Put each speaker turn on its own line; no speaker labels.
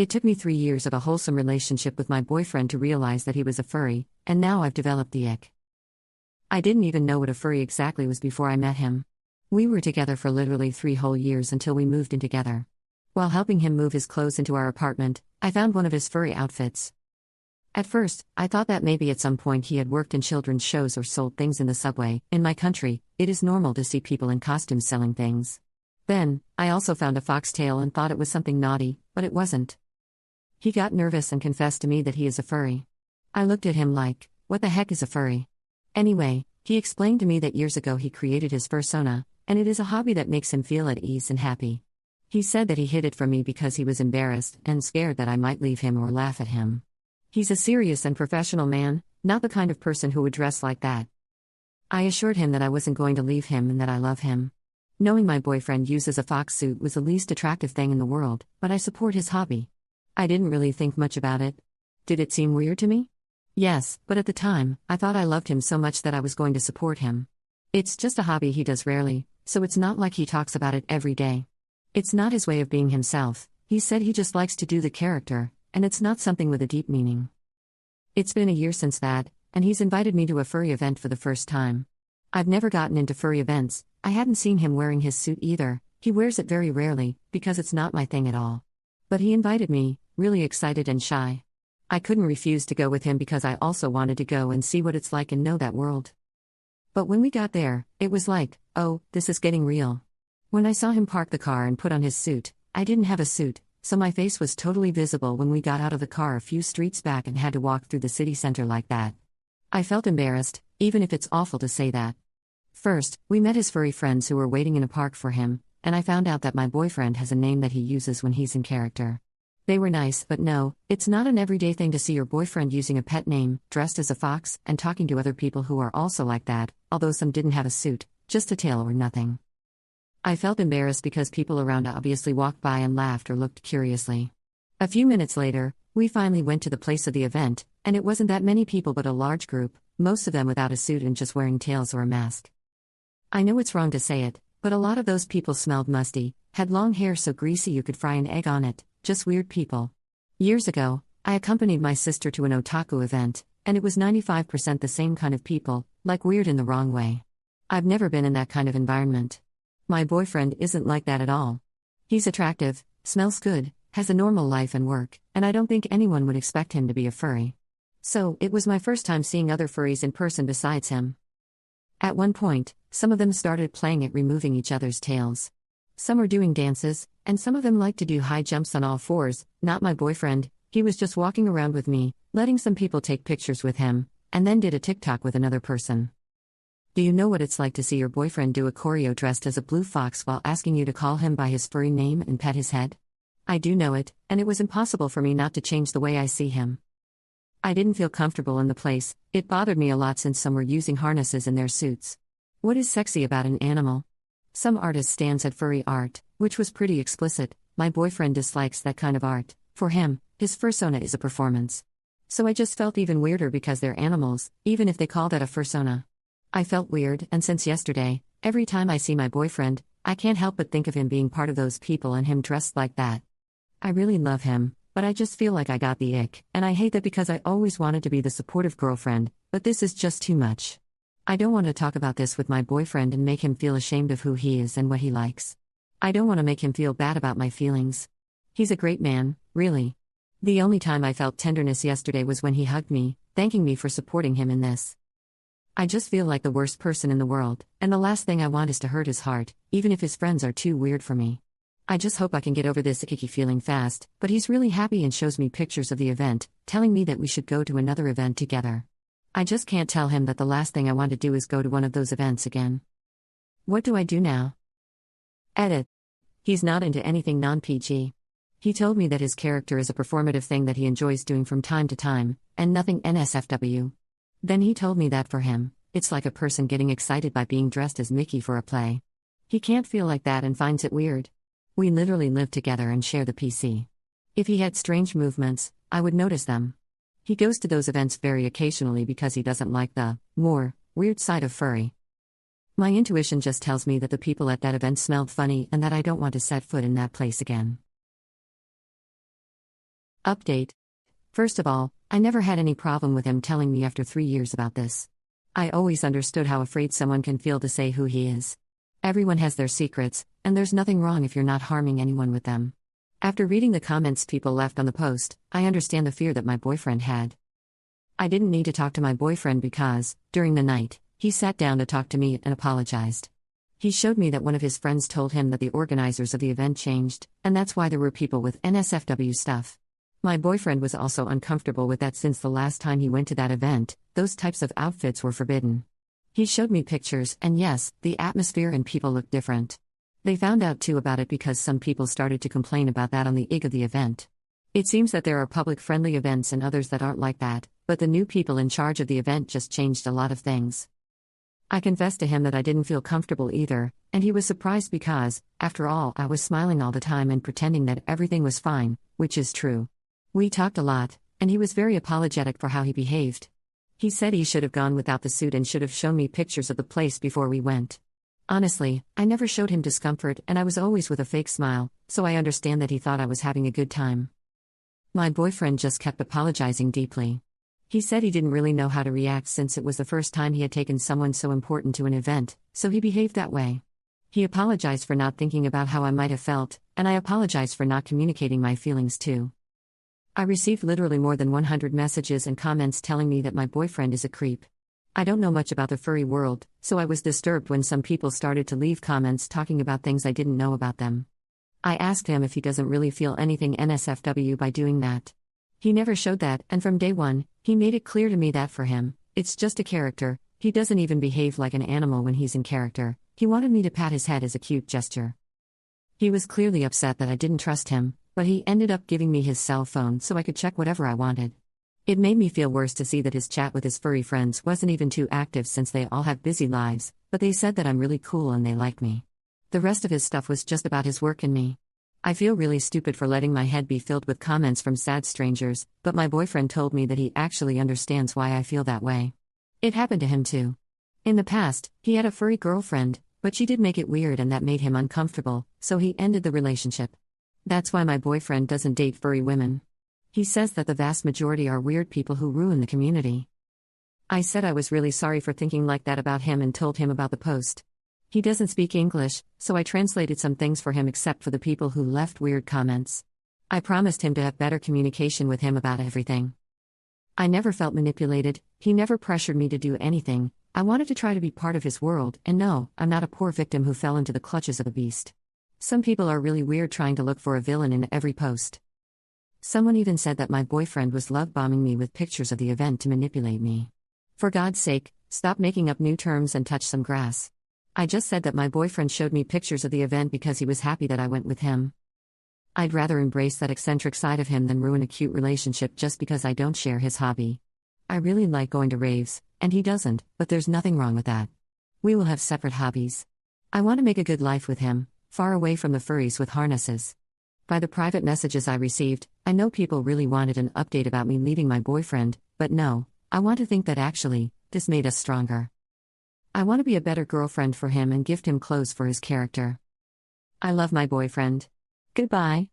It took me 3 years of a wholesome relationship with my boyfriend to realize that he was a furry, and now I've developed the ick. I didn't even know what a furry exactly was before I met him. We were together for literally 3 whole years until we moved in together. While helping him move his clothes into our apartment, I found one of his furry outfits. At first, I thought that maybe at some point he had worked in children's shows or sold things in the subway. In my country, it is normal to see people in costumes selling things. Then, I also found a foxtail and thought it was something naughty, but it wasn't. He got nervous and confessed to me that he is a furry. I looked at him like, what the heck is a furry? Anyway, he explained to me that years ago he created his fursona, and it is a hobby that makes him feel at ease and happy. He said that he hid it from me because he was embarrassed and scared that I might leave him or laugh at him. He's a serious and professional man, not the kind of person who would dress like that. I assured him that I wasn't going to leave him and that I love him. Knowing my boyfriend uses a fox suit was the least attractive thing in the world, but I support his hobby. I didn't really think much about it. Did it seem weird to me? Yes, but at the time, I thought I loved him so much that I was going to support him. It's just a hobby he does rarely, so it's not like he talks about it every day. It's not his way of being himself. He said he just likes to do the character, and it's not something with a deep meaning. It's been a year since that, and he's invited me to a furry event for the first time. I've never gotten into furry events. I hadn't seen him wearing his suit either. He wears it very rarely, because it's not my thing at all. But he invited me, really excited and shy. I couldn't refuse to go with him because I also wanted to go and see what it's like and know that world. But when we got there, it was like, oh, this is getting real. When I saw him park the car and put on his suit, I didn't have a suit, so my face was totally visible when we got out of the car a few streets back and had to walk through the city center like that. I felt embarrassed, even if it's awful to say that. First, we met his furry friends who were waiting in a park for him, and I found out that my boyfriend has a name that he uses when he's in character. They were nice, but no, it's not an everyday thing to see your boyfriend using a pet name, dressed as a fox, and talking to other people who are also like that, although some didn't have a suit, just a tail or nothing. I felt embarrassed because people around obviously walked by and laughed or looked curiously. A few minutes later, we finally went to the place of the event, and it wasn't that many people but a large group, most of them without a suit and just wearing tails or a mask. I know it's wrong to say it, but a lot of those people smelled musty, had long hair so greasy you could fry an egg on it, just weird people. Years ago, I accompanied my sister to an otaku event, and it was 95% the same kind of people, like weird in the wrong way. I've never been in that kind of environment. My boyfriend isn't like that at all. He's attractive, smells good, has a normal life and work, and I don't think anyone would expect him to be a furry. So, it was my first time seeing other furries in person besides him. At one point, some of them started playing at removing each other's tails. Some were doing dances, and some of them liked to do high jumps on all fours. Not my boyfriend, he was just walking around with me, letting some people take pictures with him, and then did a TikTok with another person. Do you know what it's like to see your boyfriend do a choreo dressed as a blue fox while asking you to call him by his furry name and pet his head? I do know it, and it was impossible for me not to change the way I see him. I didn't feel comfortable in the place. It bothered me a lot since some were using harnesses in their suits. What is sexy about an animal? Some artist stands at furry art, which was pretty explicit. My boyfriend dislikes that kind of art. For him, his fursona is a performance. So I just felt even weirder because they're animals, even if they call that a fursona. I felt weird, and since yesterday, every time I see my boyfriend, I can't help but think of him being part of those people and him dressed like that. I really love him, but I just feel like I got the ick, and I hate that because I always wanted to be the supportive girlfriend, but this is just too much. I don't want to talk about this with my boyfriend and make him feel ashamed of who he is and what he likes. I don't want to make him feel bad about my feelings. He's a great man, really. The only time I felt tenderness yesterday was when he hugged me, thanking me for supporting him in this. I just feel like the worst person in the world, and the last thing I want is to hurt his heart, even if his friends are too weird for me. I just hope I can get over this icky feeling fast, but he's really happy and shows me pictures of the event, telling me that we should go to another event together. I just can't tell him that the last thing I want to do is go to one of those events again. What do I do now? Edit. He's not into anything non-PG. He told me that his character is a performative thing that he enjoys doing from time to time, and nothing NSFW. Then he told me that for him, it's like a person getting excited by being dressed as Mickey for a play. He can't feel like that and finds it weird. We literally live together and share the PC. If he had strange movements, I would notice them. He goes to those events very occasionally because he doesn't like the more weird side of furry. My intuition just tells me that the people at that event smelled funny and that I don't want to set foot in that place again. Update. First of all, I never had any problem with him telling me after 3 years about this. I always understood how afraid someone can feel to say who he is. Everyone has their secrets, and there's nothing wrong if you're not harming anyone with them. After reading the comments people left on the post, I understand the fear that my boyfriend had. I didn't need to talk to my boyfriend because, during the night, he sat down to talk to me and apologized. He showed me that one of his friends told him that the organizers of the event changed, and that's why there were people with NSFW stuff. My boyfriend was also uncomfortable with that since the last time he went to that event, those types of outfits were forbidden. He showed me pictures, and yes, the atmosphere and people looked different. They found out too about it because some people started to complain about that on the IG of the event. It seems that there are public-friendly events and others that aren't like that, but the new people in charge of the event just changed a lot of things. I confessed to him that I didn't feel comfortable either, and he was surprised because, after all, I was smiling all the time and pretending that everything was fine, which is true. We talked a lot, and he was very apologetic for how he behaved. He said he should have gone without the suit and should have shown me pictures of the place before we went. Honestly, I never showed him discomfort and I was always with a fake smile, so I understand that he thought I was having a good time. My boyfriend just kept apologizing deeply. He said he didn't really know how to react since it was the first time he had taken someone so important to an event, so he behaved that way. He apologized for not thinking about how I might have felt, and I apologized for not communicating my feelings too. I received literally more than 100 messages and comments telling me that my boyfriend is a creep. I don't know much about the furry world, so I was disturbed when some people started to leave comments talking about things I didn't know about them. I asked him if he doesn't really feel anything NSFW by doing that. He never showed that, and from day one, he made it clear to me that for him, it's just a character. He doesn't even behave like an animal when he's in character. He wanted me to pat his head as a cute gesture. He was clearly upset that I didn't trust him, but he ended up giving me his cell phone so I could check whatever I wanted. It made me feel worse to see that his chat with his furry friends wasn't even too active since they all have busy lives, but they said that I'm really cool and they like me. The rest of his stuff was just about his work and me. I feel really stupid for letting my head be filled with comments from sad strangers, but my boyfriend told me that he actually understands why I feel that way. It happened to him too. In the past, he had a furry girlfriend, but she did make it weird and that made him uncomfortable, so he ended the relationship. That's why my boyfriend doesn't date furry women. He says that the vast majority are weird people who ruin the community. I said I was really sorry for thinking like that about him and told him about the post. He doesn't speak English, so I translated some things for him except for the people who left weird comments. I promised him to have better communication with him about everything. I never felt manipulated, he never pressured me to do anything. I wanted to try to be part of his world, and no, I'm not a poor victim who fell into the clutches of a beast. Some people are really weird trying to look for a villain in every post. Someone even said that my boyfriend was love-bombing me with pictures of the event to manipulate me. For God's sake, stop making up new terms and touch some grass. I just said that my boyfriend showed me pictures of the event because he was happy that I went with him. I'd rather embrace that eccentric side of him than ruin a cute relationship just because I don't share his hobby. I really like going to raves, and he doesn't, but there's nothing wrong with that. We will have separate hobbies. I want to make a good life with him, far away from the furries with harnesses. By the private messages I received, I know people really wanted an update about me leaving my boyfriend, but no, I want to think that actually, this made us stronger. I want to be a better girlfriend for him and gift him clothes for his character. I love my boyfriend. Goodbye.